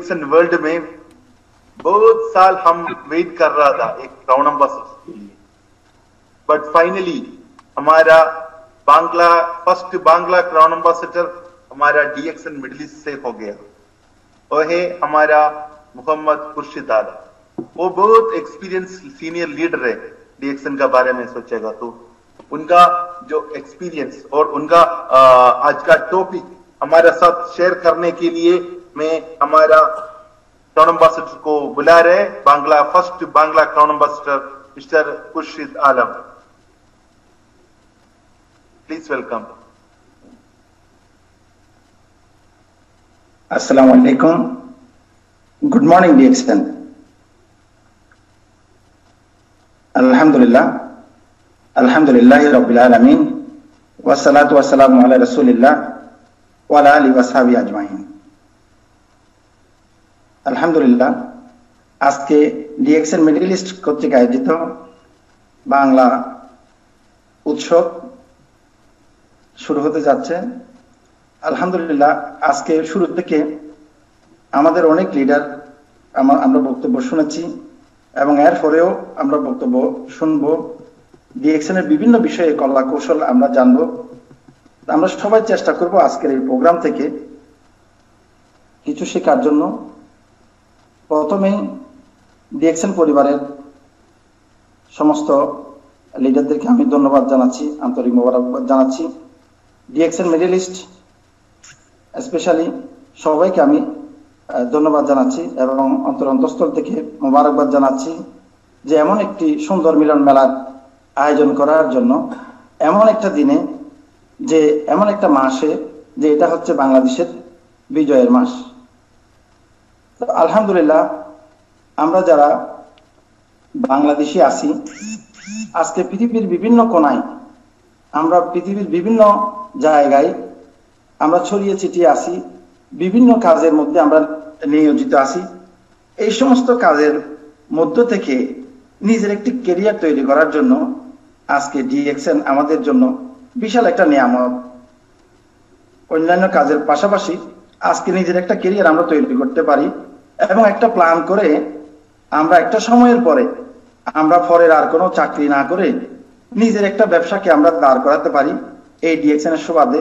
डीएक्सन world में बहुत साल हम वेट कर रहा था एक क्राउन एम्बेसडर के लिए, बट फाइनली हमारा फर्स्ट बांग्ला क्राउन एम्बेसडर हमारा डीएक्सन मिडिल ईस्ट से हो गया। वो है हमारा मोहम्मद खुर्शीद आलम। वो बहुत एक्सपीरियंस सीनियर लीडर है। डीएक्सन का बारे में सोचेगा तो उनका जो एक्सपीरियंस और उनका आज का टॉपिक हमारे साथ शेयर करने के लिए मैं हमारा क्राउन एम्बेसडर को बुला रहे, first Bangla crown ambassador mister Khurshid Alam. Please welcome. अस्सलामु अलैकुम। गुड मॉर्निंग डीएक्सन। अल्हम्दुलिल्लाह अल्हम्दुलिल्लाहि रब्बिल आलमीन वस्सलातु वस्सलामु अला रसूलिल्लाह व अला आलिहि वसहबिहि अजमाइन। আলহামদুলিল্লাহ, আজকে ডিএক্সএন মিডল ইস্ট কর্তৃক আয়োজিত বাংলা উৎসব শুরু হতে যাচ্ছে। আলহামদুলিল্লাহ, আজকে শুরু থেকে আমাদের অনেক লিডার আমরা বক্তব্য শুনেছি এবং এর পরেও আমরা বক্তব্য শুনবো। ডিএক্সএন এর বিভিন্ন বিষয়ে কলা কৌশল আমরা জানবো। আমরা সবাই চেষ্টা করব আজকের এই প্রোগ্রাম থেকে কিছু শেখার জন্য। প্রথমেই ডিএক্সএন পরিবারের সমস্ত লিডারদেরকে আমি ধন্যবাদ জানাচ্ছি, আন্তরিক মোবারকবাদ জানাচ্ছি। ডিএক্সএন মিডল ইস্ট স্পেশালি সবাইকে আমি ধন্যবাদ জানাচ্ছি এবং অন্তরস্থল থেকে মোবারকবাদ জানাচ্ছি যে এমন একটি সুন্দর মিলন মেলার আয়োজন করার জন্য, এমন একটা দিনে, যে এমন একটা মাসে, যে এটা হচ্ছে বাংলাদেশের বিজয়ের মাস। আলহামদুলিল্লাহ, আমরা যারা বাংলাদেশি আছি, আজকে পৃথিবীর বিভিন্ন কোণায়, আমরা পৃথিবীর বিভিন্ন জায়গায় আমরা ছড়িয়ে ছিটিয়ে আছি, বিভিন্ন কাজের মধ্যে আমরা নিয়োজিত আছি। এই সমস্ত কাজের মধ্য থেকে নিজের একটি ক্যারিয়ার তৈরি করার জন্য আজকে ডিএক্সএন আমাদের জন্য বিশাল একটা নিয়ামত। অন্যান্য কাজের পাশাপাশি আজকে নিজের একটা ক্যারিয়ার আমরা তৈরি করতে পারি এবং একটা প্ল্যান করে আমরা একটা সময়ের পরে আমরা পরের আর কোনো চাকরি না করে নিজের একটা ব্যবসাকে আমরা দাঁড় করাতে পারি এই ডিএক্সএন এর সুবাদে।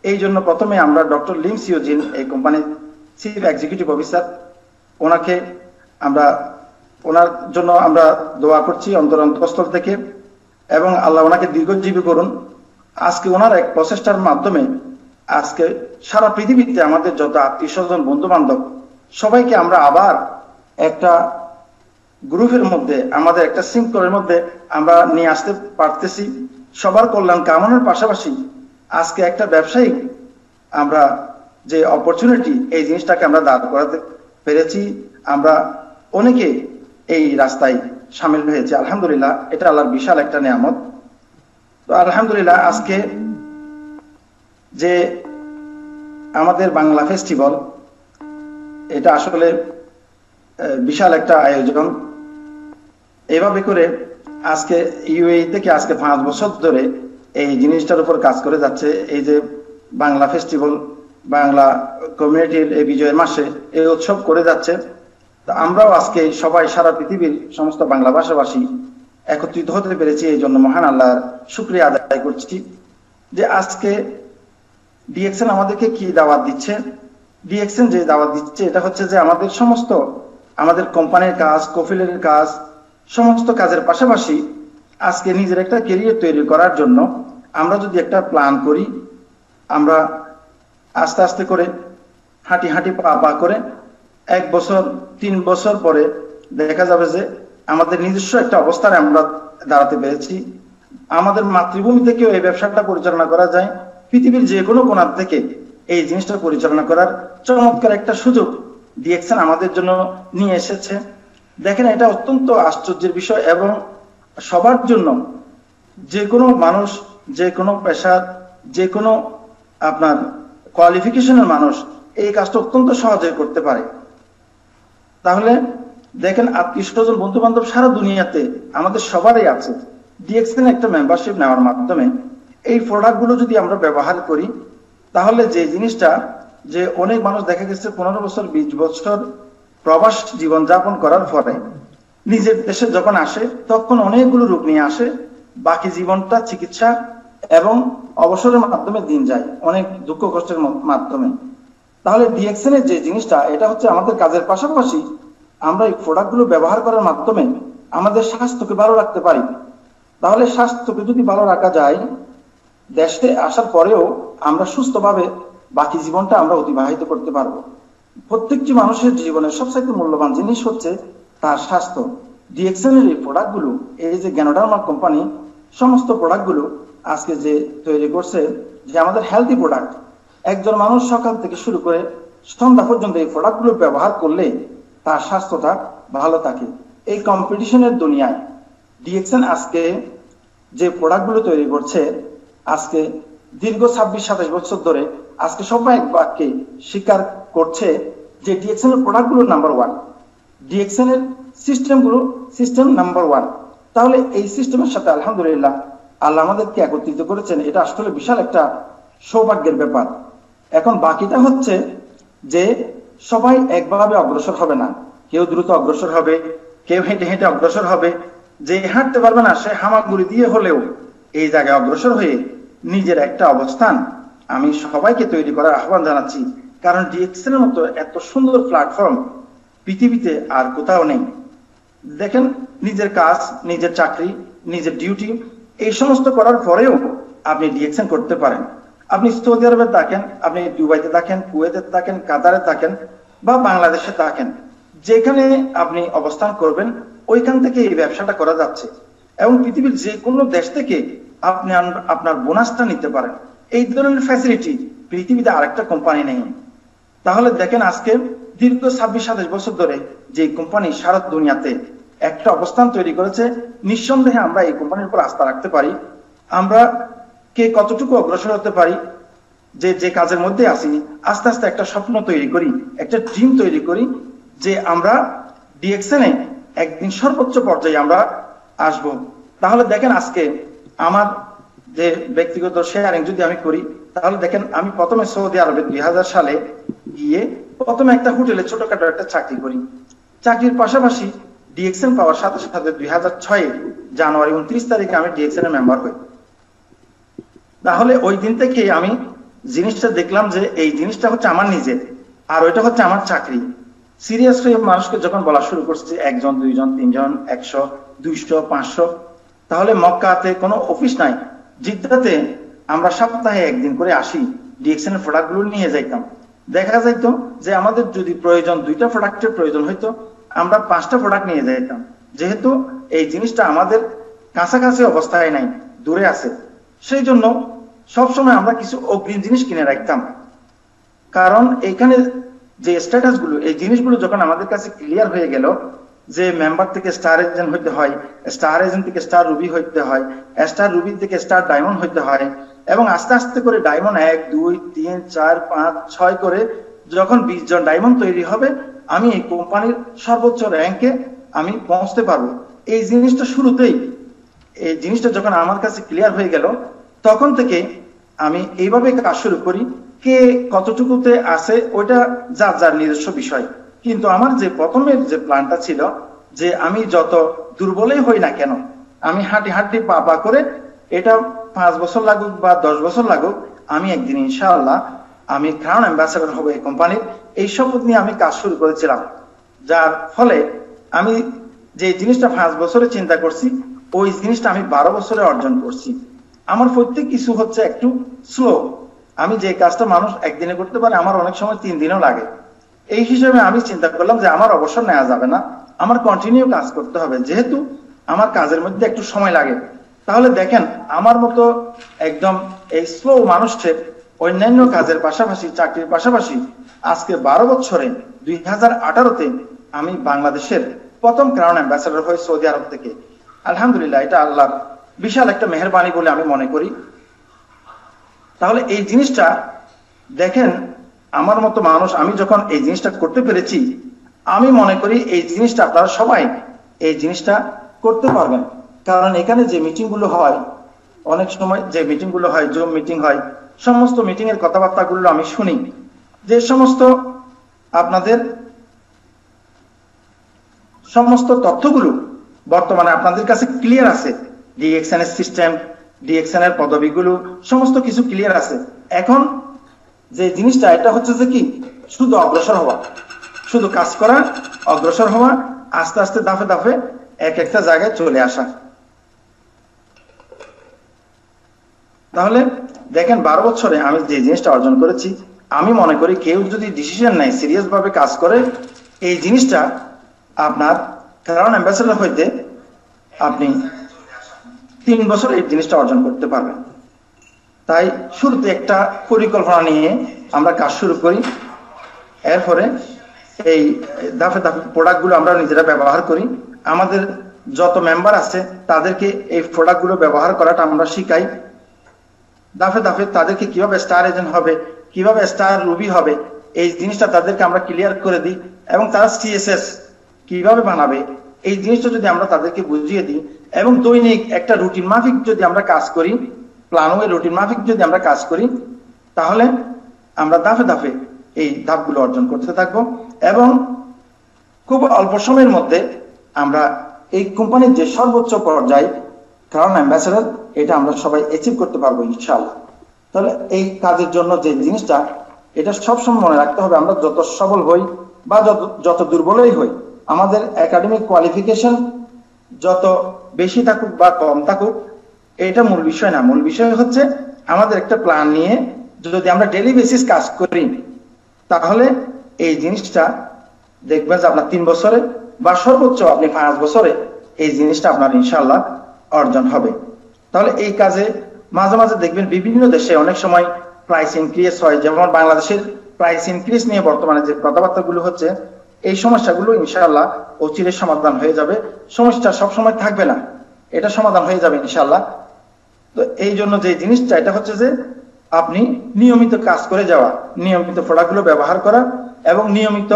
এই জন্য প্রথমে আমরা ডক্টর লিম সিওজিন, এই কোম্পানির চিফ এক্সিকিউটিভ অফিসার, ওনার জন্য আমরা দোয়া করছি অন্তরস্থল থেকে এবং আল্লাহ ওনাকে দীর্ঘজীবী করুন। আজকে ওনার এক প্রচেষ্টার মাধ্যমে আজকে সারা পৃথিবীতে আমাদের যত আত্মীয় স্বজন, বন্ধু বান্ধব, সবাইকে আমরা আবার একটা গ্রুপের মধ্যে, আমাদের একটা শৃঙ্খলের মধ্যে আমরা নিয়ে আসতে পারতেছি। সবার কল্যাণ কামনার পাশাপাশি আজকে একটা ব্যবসায়িক আমরা যে অপরচুনিটি, এই জিনিসটাকে আমরা দাঁড় করাতে পেরেছি। আমরা অনেকে এই রাস্তায় সামিল হয়েছে। আলহামদুলিল্লাহ, এটা আল্লাহর বিশাল একটা নিয়ামত। তো আলহামদুলিল্লাহ, আজকে যে আমাদের বাংলা ফেস্টিভ্যাল, এটা আসলে বিশাল একটা আয়োজন। এভাবে করে আজকে ইউএই থেকে আজকে 5 বছর ধরে এই জিনিসটার উপর কাজ করে যাচ্ছে। এই যে বাংলা ফেস্টিভ্যাল, বাংলা কমিউনিটির এই বিজয়ের মাসে এই উৎসব করে যাচ্ছে। আমরাও আজকে সবাই সারা পৃথিবীর সমস্ত বাংলা ভাষাভাষী একত্রিত হতে পেরেছি। এই জন্য মহান আল্লাহর শুকরিয়া আদায় করছি যে আজকে ডিএক্সএন আমাদেরকে কি দাওয়াত দিচ্ছে। ডিএক্সএন যে দাওয়াত দিচ্ছে এটা হচ্ছে যে আমাদের কোম্পানির কাজ, কফিলের কাজ, সমস্ত কাজের পাশাপাশি আজকে নিজের একটা ক্যারিয়ার তৈরি করার জন্য আমরা যদি একটা প্ল্যান করি, আমরা আস্তে আস্তে করে হাঁটি হাঁটি পা পা করে 1 বছর 3 বছর পরে দেখা যাবে যে আমাদের নিজস্ব একটা অবস্থানে আমরা দাঁড়াতে পেরেছি। আমাদের মাতৃভূমি থেকেও এই ব্যবসাটা পরিচালনা করা যায়। পৃথিবীর যে কোনো কোণা থেকে এই জিনিসটা পরিচালনা করার চমৎকার একটা সুযোগ ডিএক্সএন আমাদের জন্য নিয়ে এসেছে। দেখেন, এটা অত্যন্ত আশ্চর্যের বিষয় এবং সবার জন্য, যে কোনো মানুষ, যে কোনো পেশার, যে কোনো আপনার কোয়ালিফিকেশনের মানুষ এই কাজটা অত্যন্ত সহজে করতে পারে। তাহলে দেখেন, আত্মীয় স্বজন, বন্ধু বান্ধব সারা দুনিয়াতে আমাদের সবারই আছে। ডিএক্সএন একটা মেম্বারশিপ নেওয়ার মাধ্যমে এই প্রোডাক্টগুলো যদি আমরা ব্যবহার করি, তাহলে যে জিনিসটা, যে অনেক মানুষ দেখা গেছে 15 বছর 20 বছর প্রবাস জীবন যাপন করার পরে নিজের দেশে যখন আসে তখন অনেকগুলো রোগ নিয়ে আসে, বাকি জীবনটা চিকিৎসা এবং অবসরের মাধ্যমে দিন যায়, অনেক দুঃখ কষ্টের মাধ্যমে। তাহলে ডিএক্সএন এর যে জিনিসটা, এটা হচ্ছে আমাদের কাজের পাশাপাশি আমরা এই প্রোডাক্টগুলো ব্যবহার করার মাধ্যমে আমাদের স্বাস্থ্যকে ভালো রাখতে পারি। তাহলে স্বাস্থ্যকে যদি ভালো রাখা যায়, দেশে আসার পরেও আমরা সুস্থভাবে বাকি জীবনটা আমরা অতিবাহিত করতে পারবো। প্রত্যেকটি মানুষের জীবনের সবচাইতে মূল্যবান জিনিস হচ্ছে তার স্বাস্থ্য। ডিএক্সএন এর এই প্রোডাক্টগুলো, এই যে গ্যানোডার্মা কোম্পানি সমস্ত প্রোডাক্টগুলো আজকে যে তৈরি করছে, যে আমাদের হেলথি প্রোডাক্ট, একজন মানুষ সকাল থেকে শুরু করে সন্ধ্যা পর্যন্ত এই প্রোডাক্টগুলো ব্যবহার করলে তার স্বাস্থ্যটা ভালো থাকে। এই কম্পিটিশনের দুনিয়ায় ডিএক্সএন আজকে যে প্রোডাক্টগুলো তৈরি করছে, আজকে দীর্ঘ 26-27 বছর ধরে আজকে সবাই এক বাক্যে স্বীকার করছে যে ডিএক্সএন এর প্রোডাক্টগুলো নাম্বার 1, ডিএক্সএন এর সিস্টেম নাম্বার 1। তাহলে এই সিস্টেমের সাথে আলহামদুলিল্লাহ আল্লাহ আমাদেরকে একত্রিত করেছেন, এটা আসলে বিশাল একটা সৌভাগ্যের ব্যাপার। এখন বাকিটা হচ্ছে যে সবাই একভাবে অগ্রসর হবে না, কেউ দ্রুত অগ্রসর হবে, কেউ হেঁটে হেঁটে অগ্রসর হবে। যে হাঁটতে পারবে না সে হামাগুড়ি দিয়ে হলেও এই জায়গায় অগ্রসর হয়ে নিজের একটা অবস্থান আমি সবাইকে তৈরি করার আহ্বান জানাচ্ছি। কারণ ডিএক্সএন এর মতো এত সুন্দর প্ল্যাটফর্ম পৃথিবীতে আর কোথাও নেই। দেখেন, নিজের কাজ, নিজের চাকরি, নিজের ডিউটি এই সমস্ত করার পরেও আপনি ডিএক্সএন করতে পারেন। আপনি সৌদি আরবে থাকেন, আপনি দুবাইতে থাকেন, কুয়েতে থাকেন, কাতারে থাকেন বা বাংলাদেশে থাকেন, যেখানে আপনি অবস্থান করবেন ওইখান থেকে এই ব্যবসাটা করা যাচ্ছে। এবং পৃথিবীর যে কোনো দেশ থেকে আপনি আপনার বোনাসটা নিতে পারেন। এই ধরনের ফ্যাসিলিটি পৃথিবীতে আরেকটা কোম্পানি নেই। তাহলে দেখেন, আজকে দীর্ঘ 26-27 বছর ধরে যে কোম্পানি সারা দুনিয়াতে একটা অবস্থান তৈরি করেছে, নিঃসন্দেহে আমরা এই কোম্পানির উপর আস্থা রাখতে পারি। আমরা কে কতটুকু অগ্রসর হতে পারি, যে কাজের মধ্যে আছি, আস্তে আস্তে একটা স্বপ্ন তৈরি করি, একটা ড্রিম তৈরি করি যে আমরা ডিএক্সএন এ একদিন সর্বোচ্চ পর্যায়ে আমরা আসব। তাহলে দেখেন, আজকে আমার যে ব্যক্তিগত শেয়ারিং যদি আমি করি, তাহলে দেখেন আমি প্রথমে সৌদি আরবে 2000 সালে গিয়ে প্রথমে একটা হোটেলে ছোটখাটো একটা চাকরি করি। চাকরির পাশাপাশি ডিএক্সএন পাওয়ার সাথে সাথে 2006 জানুয়ারি 29 তারিখে আমি ডিএক্সএন এর মেম্বার হই। তাহলে ওই দিন থেকে আমি জিনিসটা দেখলাম যে এই জিনিসটা হচ্ছে আমার নিজের, আর ওইটা হচ্ছে আমার চাকরি। সিরিয়াস হয়ে মানুষকে যখন বলা শুরু করছে, 1 জন 2 জন 3 জন 100 200 500, তাহলে মক্কাতে কোনো অফিস নাই, জিদ্দাতে আমরা সপ্তাহে একদিন করে আসি, ডিএক্সএন এর প্রোডাক্ট গুলো নিয়ে যাইতাম। দেখা যাইতো যে আমাদের যদি প্রয়োজন 2টা প্রোডাক্টের প্রয়োজন হইতো, আমরা 5টা প্রোডাক্ট নিয়ে যাইতাম। যেহেতু এই জিনিসটা আমাদের কাছাকাছি অবস্থায় নাই, দূরে আছে, সেই জন্য সবসময় আমরা কিছু অগ্রিম জিনিস কিনে রাখতাম। কারণ এইখানে যে স্ট্যাটাস গুলো, এই জিনিসগুলো যখন আমাদের কাছে ক্লিয়ার হয়ে গেল যে মেম্বার থেকে স্টার এজেন্ট হইতে হয়, স্টার এজেন্ট থেকে স্টার রুবি হইতে হয়, স্টার রুবি থেকে স্টার ডায়মন্ড হইতে হয়, এবং আস্তে আস্তে করে ডায়মন্ড 1 2 3 4 5 6 করে যখন 20 জন ডায়মন্ড তৈরি হবে, আমি এই কোম্পানির সর্বোচ্চ র্যাঙ্কে আমি পৌঁছতে পারবো। এই জিনিসটা শুরুতেই, এই জিনিসটা যখন আমার কাছে ক্লিয়ার হয়ে গেল, তখন থেকে আমি এইভাবে কাজ শুরু করি। কে কতটুকুতে আছে ওইটা যার যার নিজস্ব বিষয়, কিন্তু আমার যে প্রথমের যে প্ল্যানটা ছিল যে আমি যত দুর্বলই হই না কেন, আমি হাঁটি হাঁটি পা পা করে, এটা 5 বছর লাগুক বা 10 বছর লাগুক, আমি একদিন ইনশাআল্লাহ আমি ক্রাউন অ্যাম্বাসেডর হবো এই কোম্পানির। এই শপথ নিয়ে আমি কাজ শুরু করেছিলাম, যার ফলে আমি যে জিনিসটা 5 বছরে চিন্তা করছি, ওই জিনিসটা আমি 12 বছরে অর্জন করছি। আমার প্রত্যেক কিছু হচ্ছে একটু স্লো। আমি যে কাজটা মানুষ একদিনে করতে পারে, আমার অনেক সময় 3 দিনও লাগে। এই হিসেবে আমি চিন্তা করলাম যে আমার অবসর নেওয়া যাবে না, আমার কন্টিনিউ কাজ করতে হবে, যেহেতু আমার কাজের মধ্যে একটু সময় লাগে। তাহলে দেখেন, আমার মতো একদম এই স্লো মানুষের অন্যান্য কাজের পাশাপাশি, চাকরির পাশাপাশি আজকে 12 বছরে 2018-তে আমি বাংলাদেশের প্রথম ক্রাউন অ্যাম্বাসেডর হই সৌদি আরব থেকে। আলহামদুলিল্লাহ, এটা আল্লাহর বিশাল একটা মেহেরবানি বলে আমি মনে করি। তাহলে এই জিনিসটা দেখেন, আমার মতো মানুষ আমি যখন এই জিনিসটা করতে পেরেছি, আমি মনে করি এই জিনিসটা আপনারা সবাই এই জিনিসটা করতে পারবেন। কারণ এখানে যে মিটিং গুলো হয়, অনেক সময় যে মিটিং গুলো হয়, জুম মিটিং হয়, সমস্ত মিটিং এর কথাবার্তা গুলো আমি শুনি, যে সমস্ত আপনাদের সমস্ত তথ্যগুলো বর্তমানে আপনাদের কাছে ক্লিয়ার আছে। ডিএক্সএন এর সিস্টেম, ডিএক্সএন এর পদবিগুলো সমস্ত কিছু ক্লিয়ার আছে। এখন যে জিনিসটা এটা হচ্ছে যে কি, শুধু অগ্রসর হওয়া, শুধু কাজ করা, অগ্রসর হওয়া, আস্তে আস্তে ধাপে ধাপে এক একটা জায়গায় চলে আসা। তাহলে দেখেন 12 বছরে আমি যে জিনিসটা অর্জন করেছি, আমি মনে করি কেউ যদি ডিসিশন নেয়, সিরিয়াস ভাবে কাজ করে, এই জিনিসটা আপনার ক্রাউন অ্যাম্বাসেডর হইতে আপনি 3 বছর এই জিনিসটা অর্জন করতে পারবেন। তাই শুরুতে একটা পরিকল্পনা নিয়ে আমরা কাজ শুরু করি, এরপরে এই ধাপে ধাপে প্রোডাক্টগুলো আমরা নিজেরা ব্যবহার করি। আমাদের যত মেম্বার আছে তাদেরকে এই প্রোডাক্টগুলো ব্যবহার করাটা আমরা শিখাই। ধাপে ধাপে তাদেরকে কিভাবে স্টার এজেন্ট হবে, কিভাবে স্টার রুবি হবে, এই জিনিসটা তাদেরকে আমরা ক্লিয়ার করে দিই। এবং তারা সিএসএস কিভাবে বানাবে, এই জিনিসটা যদি আমরা তাদেরকে বুঝিয়ে দিই এবং দৈনিক একটা রুটিন মাফিক যদি আমরা কাজ করি, প্ল্যানওয়ে রুটিন মাফিক যদি আমরা কাজ করি, তাহলে আমরা ধাপে ধাপে এই ধাপগুলো অর্জন করতে থাকবো এবং খুব অল্প সময়ের মধ্যে আমরা এই কোম্পানির যে সর্বোচ্চ পর্যায়ে ক্রাউন অ্যাম্বাসেডর, এটা আমরা সবাই অ্যাচিভ করতে পারবো ইনশাআল্লাহ। তাহলে এই কাজের জন্য যে জিনিসটা, এটা সবসময় মনে রাখতে হবে, আমরা যত সবল হই বা যত দুর্বলই হই, আমাদের একাডেমিক কোয়ালিফিকেশন যত বেশি থাকুক বা কম থাকুক, এটা মূল বিষয় না। মূল বিষয় হচ্ছে আমাদের একটা প্ল্যান নিয়ে যদি আমরা ডেইলি বেসিস কাজ করি, তাহলে এই জিনিসটা দেখবেন যে আপনার 3 বছরে বা সর্বোচ্চ আপনি 5 বছরে এই জিনিসটা আপনার ইনশাআল্লাহ অর্জন হবে। তাহলে এই কাজে মাঝে মাঝে দেখবেন বিভিন্ন দেশে অনেক সময় প্রাইস ইনক্রিজ হয়, যেমন বাংলাদেশের প্রাইস ইনক্রিজ নিয়ে বর্তমানে যে কথাবার্তাগুলো হচ্ছে, এই সমস্যাগুলো ইনশাআল্লাহ অচিরে সমাধান হয়ে যাবে। সমস্যা সবসময় থাকবে না, এটা সমাধান হয়ে যাবে ইনশাআল্লাহ। তো এই জন্য যে জিনিসটা, এটা হচ্ছে যে আপনি নিয়মিত কাজ করে যাওয়া, নিয়মিত প্রোডাক্টগুলো ব্যবহার করা এবং নিয়মিত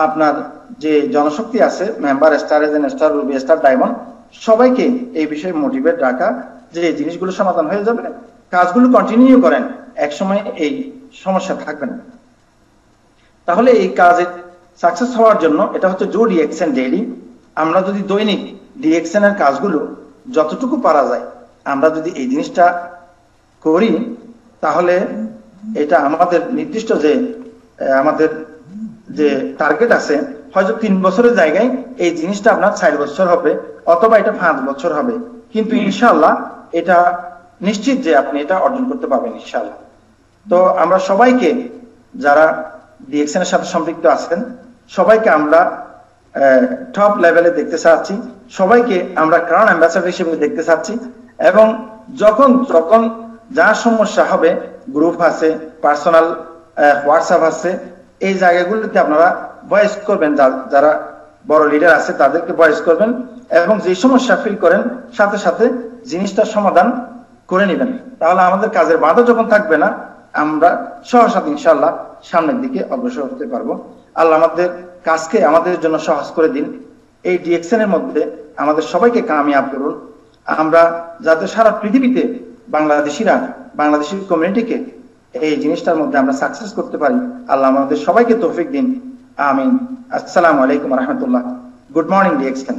আপনার যে জনশক্তি আছে, member, star agent, star Ruby, star diamond, সবাইকে এই বিষয়ে মোটিভেট রাখা যে এই জিনিসগুলো সমাধান হয়ে যাবে। কাজগুলো কন্টিনিউ করেন, একসময় এই সমস্যা থাকবে না। তাহলে এই কাজে সাকসেস হওয়ার জন্য এটা হচ্ছে জো ডিএক্সএন ডেইলি। আমরা যদি দৈনিক ডিএক্সএন এর কাজগুলো যতটুকু পারা যায় আমরা যদি এই জিনিসটা করি, তাহলে এটা আমাদের নির্দিষ্ট যে আমাদের যে টার্গেট আছে, হয়তো 3 বছরের জায়গায় এই জিনিসটা আপনার 4 বছর হবে অথবা এটা 5 বছর হবে, কিন্তু ইনশাআল্লাহ এটা নিশ্চিত যে আপনি এটা অর্জন করতে পারবেন ইনশাআল্লাহ। তো আমরা সবাইকে, যারা ডিএক্সএন এর সাথে সম্পৃক্ত আছেন, সবাইকে আমরা টপ লেভেলে দেখতে চাচ্ছি, সবাইকে আমরা ক্রাউন অ্যাম্বাসেডর হিসেবে দেখতে চাচ্ছি। এবং যখন যখন যা সমস্যা হবে, গ্রুপ আছে, পার্সোনাল হোয়াটসঅ্যাপ আছে, এই জায়গাগুলোতে আপনারা ভয়েস করবেন, যারা বড় লিডার আছে তাদেরকে ভয়েস করবেন এবং যে সমস্যা ফিল করেন সাথে সাথে জিনিসটা সমাধান করে নেবেন। তাহলে আমাদের কাজের বাধা যখন থাকবে না, আমরা সহসাথে ইনশাআল্লাহ সামনের দিকে অগ্রসর হতে পারবো। আল্লাহ আমাদের কাজকে আমাদের জন্য সহজ করে দিন। এই ডিএক্সএন এর মধ্যে আমাদের সবাইকে কামিয়াব করুন, আমরা যাতে সারা পৃথিবীতে বাংলাদেশিরা, বাংলাদেশি কমিউনিটিকে এই জিনিসটার মধ্যে আমরা সাকসেস করতে পারি। আল্লাহ আমাদের সবাইকে তৌফিক দিন, আমিন। আসসালামু আলাইকুম রহমতুল্লাহ। Good morning DXN.